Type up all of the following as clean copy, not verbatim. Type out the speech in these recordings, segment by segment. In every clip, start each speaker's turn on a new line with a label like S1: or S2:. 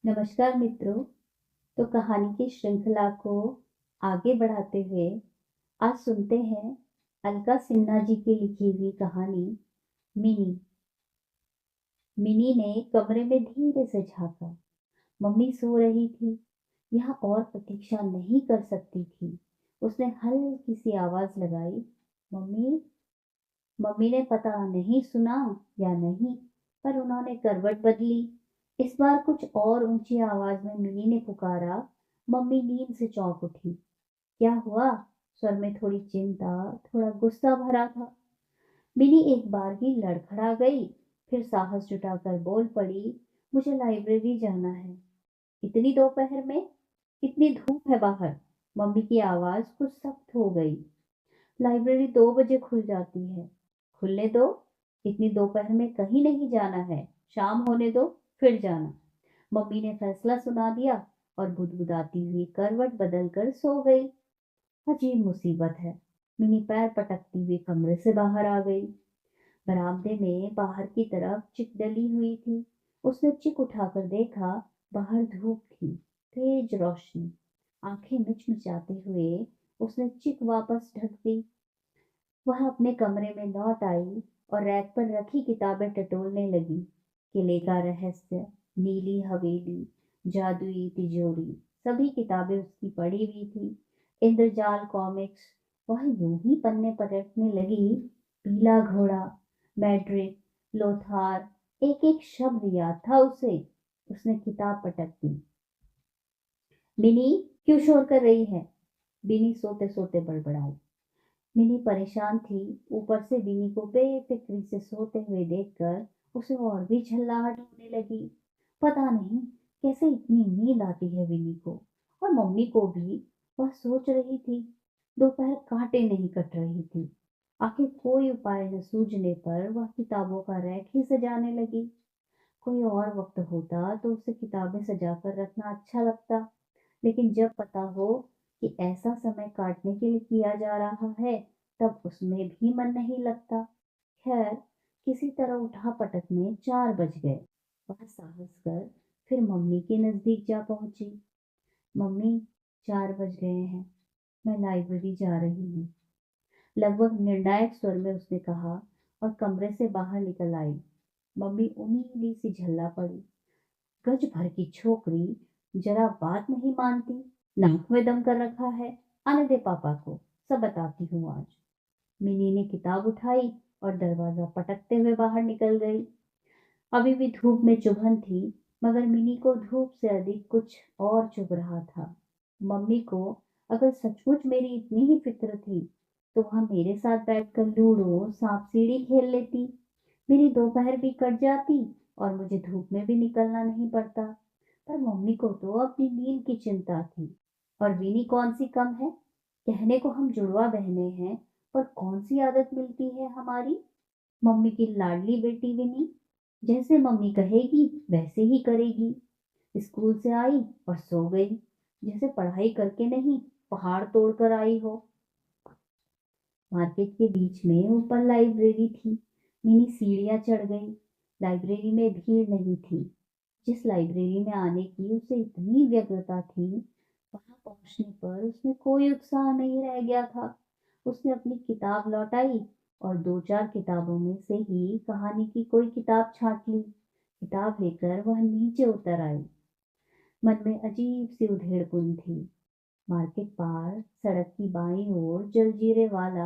S1: नमस्कार मित्रों। तो कहानी की श्रृंखला को आगे बढ़ाते हुए आज सुनते हैं अलका सिन्हा जी की लिखी हुई कहानी मिनी। मिनी ने कमरे में धीरे से झांका। मम्मी सो रही थी, यहाँ और प्रतीक्षा नहीं कर सकती थी। उसने हल्की सी आवाज लगाई, मम्मी। मम्मी ने पता नहीं सुना या नहीं, पर उन्होंने करवट बदली। इस बार कुछ और ऊंची आवाज में मिनी ने पुकारा। मम्मी नींद से चौंक उठी। क्या हुआ? स्वर में थोड़ी चिंता, थोड़ा गुस्सा भरा था। मिनी एक बार ही लड़खड़ा गई, फिर साहस जुटाकर बोल पड़ी, मुझे लाइब्रेरी जाना है। इतनी दोपहर में? कितनी धूप है बाहर। मम्मी की आवाज कुछ सख्त हो गई। लाइब्रेरी 2 बजे खुल जाती है। खुलने दो। इतनी दोपहर में कहीं नहीं जाना है। शाम होने दो, फिर जाना। मम्मी ने फैसला सुना दिया और बुदबुदाती हुई करवट बदलकर सो गई। अजीब मुसीबत है। मिनी पैर पटकती हुई कमरे से बाहर आ गई। बरामदे में बाहर की तरफ चिक डली हुई थी। उसने चिक उठाकर देखा। बाहर धूप थी, तेज रोशनी। आंखें मिचमिचाते हुए उसने चिक वापस ढक दी। वह अपने कमरे में लौट आई और रैक पर रखी किताबें टटोलने लगी। किले का रहस्य, नीली हवेली, जादुई तिजोरी, सभी किताबें उसकी पड़ी हुई थी। इंद्रजाल कॉमिक्स। वह यूं ही पन्ने पलटने लगी। पीला घोड़ा, मैड्रिड, लोथार, एक एक शब्द याद था उसे। उसने किताब पटक दी। मिनी, क्यों शोर कर रही है? बिनी सोते सोते बड़बड़ाई। मिनी परेशान थी। ऊपर से बिनी को बेफिक्री से सोते हुए देखकर उसे और भी झल्लाहट होने लगी। पता नहीं कैसे इतनी नींद आती है बिनी को, और मम्मी को भी। वह सोच रही थी। दोपहर कांटे नहीं कट रही थी। आखिर कोई उपाय न सूझने पर वह किताबों का रैक ही सजाने लगी। कोई और वक्त होता तो उसे किताबें सजाकर रखना अच्छा लगता, लेकिन जब पता हो कि ऐसा समय काटने के लिए किया जा रहा है, तब उसमें भी मन नहीं लगता। खैर, किसी तरह उठा पटक में 4 बज गए। वह साहस कर फिर मम्मी के नजदीक जा पहुंची। मम्मी, 4 बज गए हैं। मैं लाइब्रेरी जा रही हूँ। लगभग निर्णायक स्वर में उसने कहा और कमरे से बाहर निकल आई। मम्मी उन्नीली सी झल्ला पड़ी। गज भर की छोकरी, जरा बात नहीं मानती। नाक में दम कर रखा है। आने दे पापा को, सब बताती हूँ आज। मिनी ने किताब उठाई और दरवाजा पटकते हुए बाहर निकल गई। अभी भी धूप में चुभन थी, मगर मिनी को धूप से अधिक कुछ और चुभ रहा था। मम्मी को अगर सचमुच मेरी इतनी ही फिक्र थी, तो वह मेरे साथ बैठकर लूडो सांप सीढ़ी खेल लेती। मेरी दोपहर भी कट जाती और मुझे धूप में भी निकलना नहीं पड़ता। पर मम्मी को तो अपनी नींद की चिंता थी। और विनी कौन सी कम है? कहने को हम जुड़वा बहनें हैं, पर कौन सी आदत मिलती है हमारी। मम्मी की लाडली बेटी विनी, जैसे मम्मी कहेगी वैसे ही करेगी। स्कूल से आई और सो गई, जैसे पढ़ाई करके नहीं, पहाड़ तोड़कर आई हो। मार्केट के बीच में ऊपर लाइब्रेरी थी। मिनी सीढ़ियां चढ़ गई। लाइब्रेरी में भीड़ नहीं थी। जिस लाइब्रेरी में आने की उसे इतनी व्यग्रता थी, वहां पहुंचने पर उसमें कोई उत्साह नहीं रह गया था। उसने अपनी किताब लौटाई और 2-4 किताबों में से ही कहानी की कोई किताब छांट ली। किताब लेकर वह नीचे उतर आई। मन में अजीब सी उधेड़पुन थी। मार्केट पार सड़क की बाईं ओर जलजीरे वाला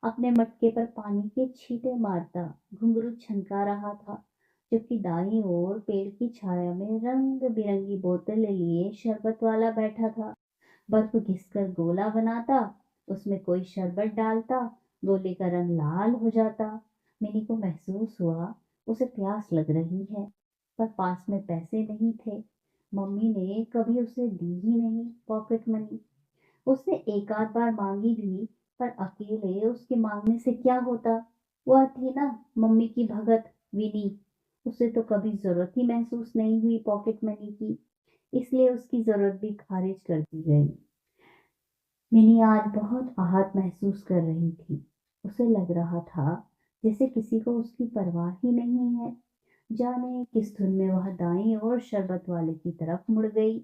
S1: अपने मटके पर पानी के छींटे मारता घुंघरू छनका रहा था, जबकि दाईं ओर पेड़ की छाया में रंग बिरंगी बोतलें लिए शरबत वाला बैठा था। बर्फ घिसकर गोला बनाता, उसमें कोई शरबत डालता, गोले का रंग लाल हो जाता। मिनी को महसूस हुआ उसे प्यास लग रही है, पर पास में पैसे नहीं थे। मम्मी ने कभी उसे दी ही नहीं पॉकेट मनी। उसने एक आध बार मांगी भी, पर अकेले उसके मांगने से क्या होता। वह थी ना मम्मी की भगत विनी। उसे तो कभी जरूरत ही महसूस नहीं हुई पॉकेट मनी की, इसलिए उसकी जरूरत भी खारिज कर दी गई। मिनी आज बहुत आहत महसूस कर रही थी। उसे लग रहा था जैसे किसी को उसकी परवाह ही नहीं है। जाने किस धुन में वह दाईं ओर शरबत वाले की तरफ मुड़ गई।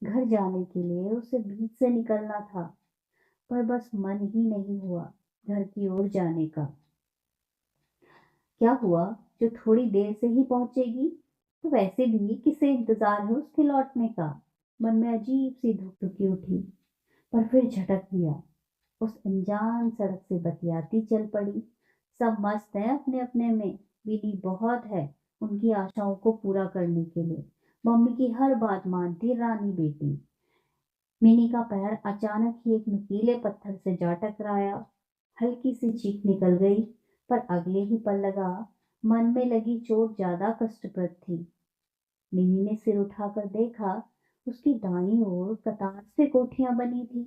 S1: घर जाने के लिए उसे बीच से निकलना था, पर बस मन ही नहीं हुआ घर की ओर जाने का। क्या हुआ जो थोड़ी देर से ही पहुंचेगी, तो वैसे भी किसे इंतजार है उसके लौटने का। मन में अजीब सी धुकधुकी उठी, पर फिर झटक दिया। उस अनजान सड़क से बतियाती चल पड़ी। सब मस्त हैं अपने अपने में। विनी बहुत है उनकी आशाओं को पूरा करने के लिए। मम्मी की हर बात मानती रानी बेटी। मिनी का पैर अचानक ही एक नुकीले पत्थर से जा टकराया। हल्की सी चीख निकल गई, पर अगले ही पल लगा मन में लगी चोट ज्यादा कष्टप्रद थी। मिनी ने सिर उठाकर देखा, उसकी दाईं ओर कतार से कोठियां बनी थी,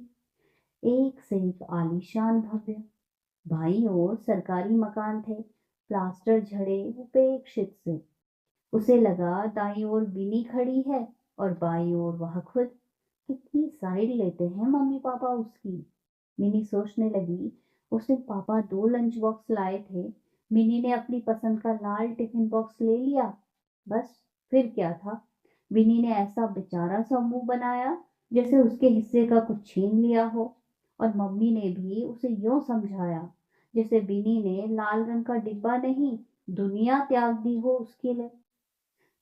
S1: एक से एक आलीशान भव्य। बाईं ओर सरकारी मकान थे, प्लास्टर झड़े उपेक्षित से। उसे लगा दाईं ओर बिनी खड़ी है और बाईं ओर वह खुद। कितनी साइड लेते हैं मम्मी पापा उसकी। मिनी सोचने लगी, उस दिन पापा 2 लंच बॉक्स लाए थे। मिनी ने अपनी पसंद का लाल टिफिन बॉक्स ले लिया। बस, फिर क्या था। विनी ने ऐसा बेचारा सा मुंह बनाया जैसे उसके हिस्से का कुछ छीन लिया हो। और मम्मी ने भी उसे यूं समझाया जैसे बिनी ने लाल रंग का डिब्बा नहीं, दुनिया त्याग दी हो उसके लिए।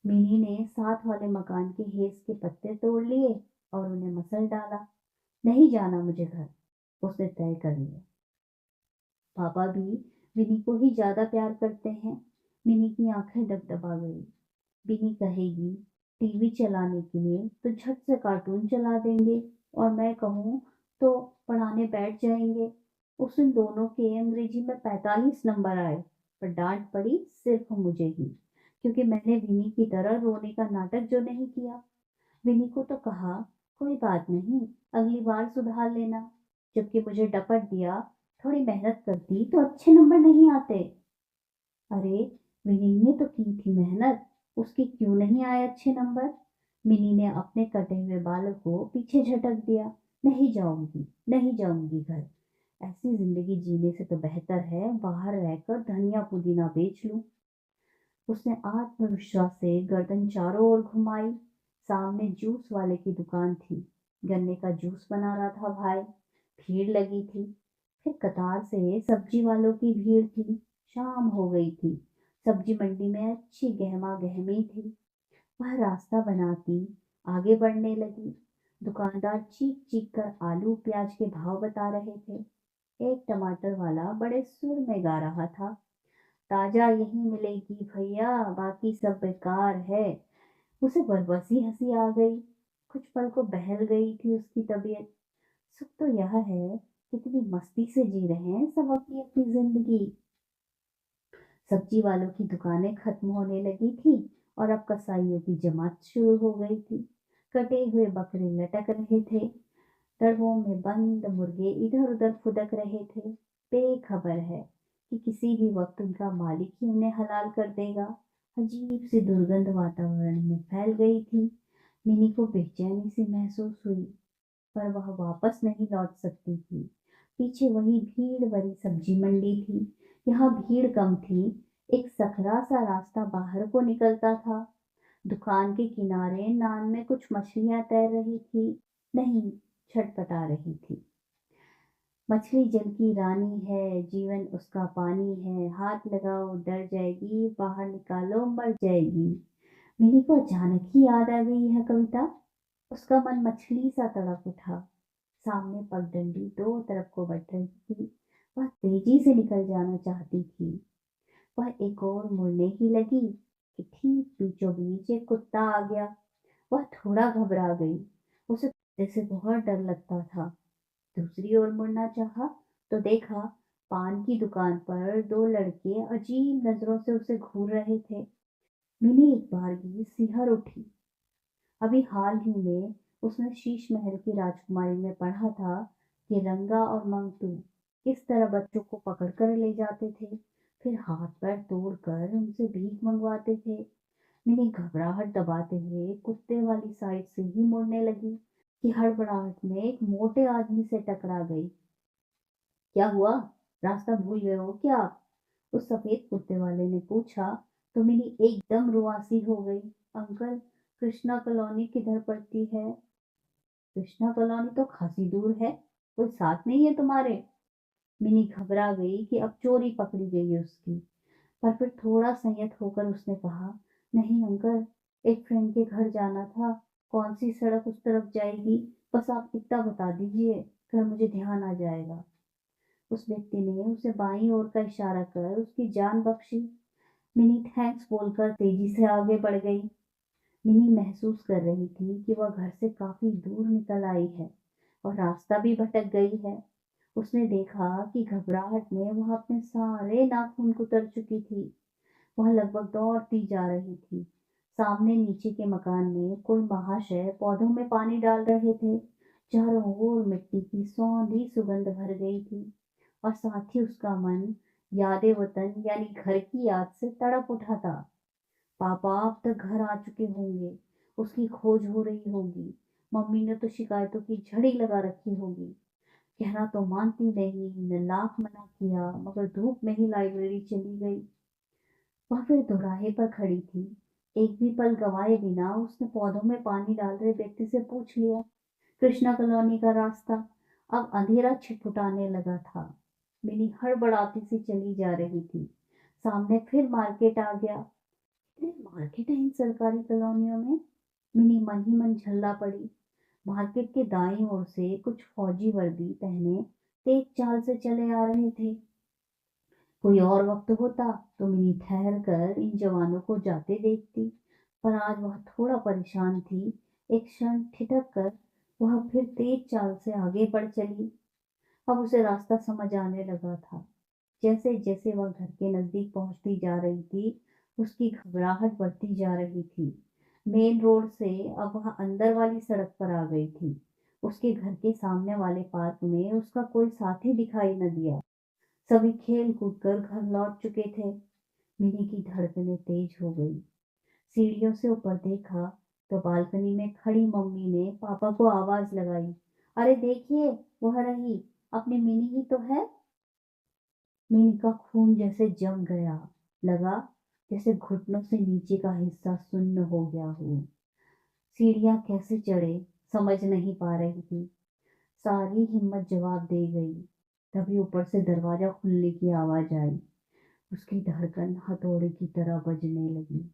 S1: मिनी ने साथ वाले मकान के हेस के पत्ते तोड़ लिए और उन्हें मसल डाला। नहीं जाना मुझे घर, उसने तय कर लिया। पापा भी विनी को ही ज्यादा प्यार करते हैं। मिनी की आंखें डबडबा गई। बिनी कहेगी टीवी चलाने के लिए तो झट से कार्टून चला देंगे, और मैं कहूँ तो पढ़ाने बैठ जाएंगे। उस दिन दोनों के अंग्रेजी में 45 नंबर आए, पर डांट पड़ी सिर्फ मुझे ही, क्योंकि मैंने विनी की तरह रोने का नाटक जो नहीं किया। विनी को तो कहा कोई बात नहीं, अगली बार सुधार लेना, जबकि मुझे डपट दिया थोड़ी मेहनत करती तो अच्छे नंबर नहीं आते। अरे, विनी ने तो की थी मेहनत, उसके क्यों नहीं आए अच्छे नंबर। मिनी ने अपने कटे हुए बालों को पीछे झटक दिया। नहीं जाऊंगी, नहीं जाऊंगी घर। ऐसी जिंदगी जीने से तो बेहतर है बाहर रहकर धनिया पुदीना बेच लूं। उसने आत्मविश्वास से गर्दन चारों ओर घुमाई। सामने जूस वाले की दुकान थी। गन्ने का जूस बना रहा था भाई। भीड़ लगी थी। फिर कतार से सब्जी वालों की भीड़ थी। शाम हो गई थी। सब्जी मंडी में अच्छी गहमा गहमी थी। वह रास्ता बनाती आगे बढ़ने लगी। दुकानदार चीख चीख कर आलू प्याज के भाव बता रहे थे। एक टमाटर वाला बड़े सुर में गा रहा था, ताजा यही मिलेगी भैया, बाकी सब बेकार है। उसे बरबसी हंसी आ गई। कुछ पल को बहल गई थी उसकी तबीयत। सुख तो यह है कितनी मस्ती से जी रहे हैं सब अपनी अपनी जिंदगी। सब्जी वालों की दुकानें खत्म होने लगी थी और अब कसाईयों की जमात शुरू हो गई थी। कटे हुए बकरे लटक रहे थे। तड़वों में बंद मुर्गे इधर उधर फुदक रहे थे। बेखबर है कि किसी भी वक्त उनका मालिक ही उन्हें हलाल कर देगा। अजीब सी दुर्गंध वातावरण में फैल गई थी। मिनी को बेचैनी सी महसूस हुई, पर वह वापस नहीं लौट सकती थी। पीछे वही भीड़ भरी सब्जी मंडी थी। यहाँ भीड़ कम थी। एक सकरा सा रास्ता बाहर को निकलता था। दुकान के किनारे नान में कुछ मछलियां तैर रही थी, नहीं, छटपटा रही थी। मछली जल की रानी है, जीवन उसका पानी है, हाथ लगाओ डर जाएगी, बाहर निकालो मर जाएगी। मिनी को अचानक ही याद आ गई यह कविता। उसका मन मछली सा तड़प उठा। सामने पगडंडी दो तरफ को बट रही थी। वह तेजी से निकल जाना चाहती थी। वह एक और मुड़ने ही लगी कि ठीक बीचों बीच एक कुत्ता आ गया। वह थोड़ा घबरा गई। उसे कुत्ते से बहुत डर लगता था। दूसरी ओर मुड़ना चाहा तो देखा पान की दुकान पर 2 लड़के अजीब नजरों से उसे घूर रहे थे। मिनी एक बार भी सिहर उठी। अभी हाल ही में उसने शीश महल की राजकुमारी में पढ़ा था कि रंगा और मंटू किस तरह बच्चों को पकड़कर ले जाते थे, फिर हाथ पैर तोड़कर उनसे भीख मंगवाते थे। मिनी घबराहट दबाते हुए कुत्ते वाली साइड से ही मुड़ने लगी कि हड़बड़ाहट में एक मोटे आदमी से टकरा गई। क्या हुआ, रास्ता भूल गए हो क्या आप? उस सफेद कुत्ते वाले ने पूछा। तो मिनी एकदम रुआसी हो गई। अंकल, कृष्णा कॉलोनी किधर पड़ती है? कृष्णा कॉलोनी तो खासी दूर है, कोई साथ नहीं है तुम्हारे? मिनी घबरा गई कि अब चोरी पकड़ी गई है उसकी। पर फिर थोड़ा संयत होकर उसने कहा, नहीं अंकल, एक फ्रेंड के घर जाना था। कौन सी सड़क उस तरफ जाएगी? बस आप इतना बता दीजिए, फिर मुझे ध्यान आ जाएगा। उस व्यक्ति ने उसे बाईं ओर का इशारा कर उसकी जान बख्शी। मिनी थैंक्स बोलकर तेजी से आगे बढ़ गई। मिनी महसूस कर रही थी कि वह घर से काफी दूर निकल आई है और रास्ता भी भटक गई है। उसने देखा कि घबराहट में वह अपने सारे नाखून कुतर चुकी थी। वह लगभग दौड़ती जा रही थी। सामने नीचे के मकान में कोई महाशय पौधों में पानी डाल रहे थे। चारों ओर मिट्टी की सौंधी सुगंध भर गई थी और साथ ही उसका मन यादे वतन यानी घर की याद से तड़प उठा था। पापा अब तक घर आ चुके होंगे, उसकी खोज हो रही होगी। मम्मी ने तो शिकायतों की झड़ी लगा रखी होगी। कहना तो मानती नहीं, न लाख मना किया मगर धूप में ही लाइब्रेरी चली गई। वह फिर दोराहे पर खड़ी थी। एक भी पल गवाए बिना उसने पौधों में पानी डाल रहे व्यक्ति से पूछ लिया कृष्णा कॉलोनी का रास्ता। अब अंधेरा छिटपुटाने लगा था। मिनी हड़बड़ाती सी चली जा रही थी। सामने फिर मार्केट आ गया। इतने मार्केट है इन सरकारी कॉलोनियों में? मिनी मन ही मन झल्ला पड़ी। मार्केट के दाईं ओर से कुछ फौजी वर्दी पहने तेज चाल से चले आ रहे थे। कोई और वक्त होता तो मिनी ठहर कर इन जवानों को जाते देखती, पर आज वह थोड़ा परेशान थी। एक क्षण ठिठक कर वह फिर तेज चाल से आगे बढ़ चली। अब उसे रास्ता समझ आने लगा था। जैसे जैसे वह घर के नजदीक पहुंचती जा रही थी, उसकी घबराहट बढ़ती जा रही थी। मेन रोड से अब वह अंदर वाली सड़क पर आ गई थी। उसके घर के सामने वाले पार्क में उसका कोई साथी दिखाई न दिया। सभी खेल कूद कर घर लौट चुके थे। मिनी की धड़कनें तेज हो गई। सीढ़ियों से ऊपर देखा तो बालकनी में खड़ी मम्मी ने पापा को आवाज लगाई, अरे देखिए, वह रही, अपनी मिनी ही तो है। मिनी का खून जैसे जम गया। लगा जैसे घुटनों से नीचे का हिस्सा सुन्न हो गया हो। सीढ़ियां कैसे चढ़े समझ नहीं पा रही थी। सारी हिम्मत जवाब दे गई। तभी ऊपर से दरवाजा खुलने की आवाज आई। उसकी धड़कन हथौड़े की तरह बजने लगी।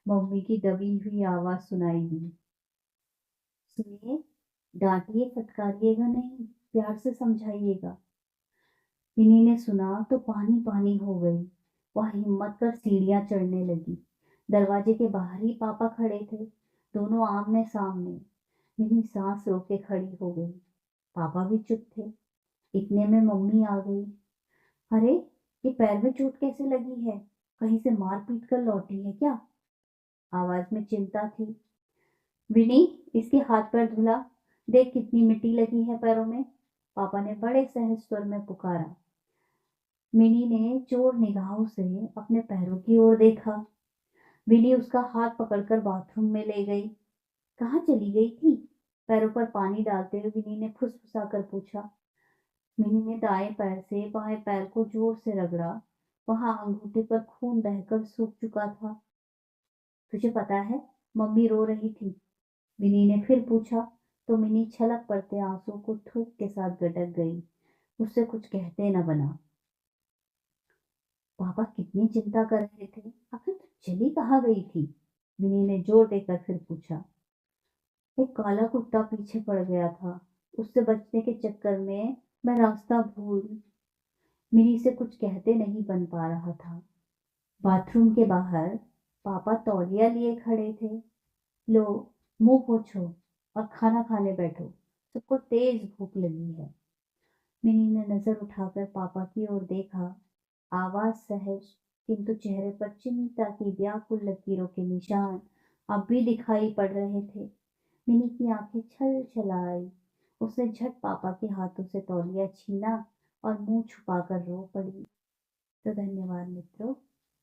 S1: मम्मी की दबी हुई आवाज सुनाई दी, सुनिए, डांटिए फटकारिएगा नहीं, प्यार से समझाइएगा। मिनी ने सुना तो पानी पानी हो गई। वह हिम्मत कर सीढ़ियां चढ़ने लगी। दरवाजे के बाहर ही पापा खड़े थे, दोनों आमने सामने। मिनी सांस रोके खड़ी हो गई। पापा भी चुप थे। इतने में मम्मी आ गई। अरे, ये पैर में चोट कैसे लगी है? कहीं से मार पीट कर लौटी है क्या? आवाज में चिंता थी। विनी, इसके हाथ पैर धुला, देख कितनी मिट्टी लगी है पैरों में। पापा ने बड़े सहज स्वर में पुकारा। मिनी ने चोर निगाहों से अपने पैरों की ओर देखा। विनी उसका हाथ पकड़कर बाथरूम में ले गई। कहाँ चली गई थी? पैरों पर पानी डालते हुए विनी ने फुसफुसा कर पूछा। मिनी ने दाएं पैर से बाएं पैर को जोर से रगड़ा। वहां अंगूठे पर खून बहकर सूख चुका था। तुझे पता है, मम्मी रो रही थी, विनी ने फिर पूछा। तो मिनी छलक पड़ते आंसू को थूक के साथ गटक गई। उससे कुछ कहते न बना। पापा कितनी चिंता कर रहे थे, आखिर तू चली कहाँ गई थी? विनी ने जोर देकर फिर पूछा। एक काला कुत्ता पीछे पड़ गया था, उससे बचने के चक्कर में मैं रास्ता भूल। मिनी से कुछ कहते नहीं बन पा रहा था। बाथरूम के बाहर पापा तौलिया लिए खड़े थे। लो, मुंह पोछो और खाना खाने बैठो, सबको तेज भूख लगी है। मिनी ने नजर उठाकर पापा की ओर देखा। आवाज सहज, किंतु चेहरे पर चिंता की व्याकुल लकीरों के निशान अब भी दिखाई पड़ रहे थे। मिनी की आंखें छल छलाई। उसने झट पापा के हाथों से तौलिया छीना और मुंह छुपाकर रो पड़ी। तो धन्यवाद मित्रों।